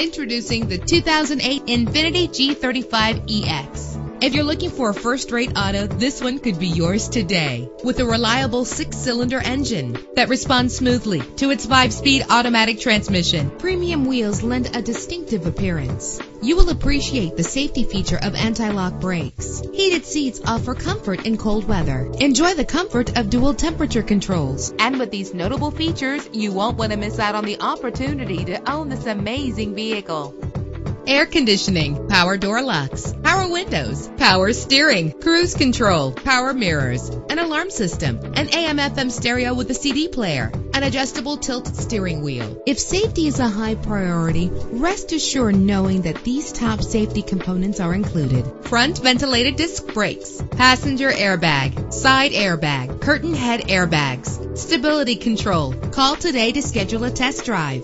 Introducing the 2008 Infiniti G35EX. If you're looking for a first-rate auto, this one could be yours today. With a reliable 6-cylinder engine that responds smoothly to its 5-speed automatic transmission, premium wheels lend a distinctive appearance. You will appreciate the safety feature of anti-lock brakes. Heated seats offer comfort in cold weather. Enjoy the comfort of dual temperature controls. And with these notable features, you won't want to miss out on the opportunity to own this amazing vehicle. Air conditioning, power door locks, power windows, power steering, cruise control, power mirrors, an alarm system, an AM/FM stereo with a CD player, an adjustable tilt steering wheel. If safety is a high priority, rest assured knowing that these top safety components are included: front ventilated disc brakes, passenger airbag, side airbag, curtain head airbags, stability control. Call today to schedule a test drive.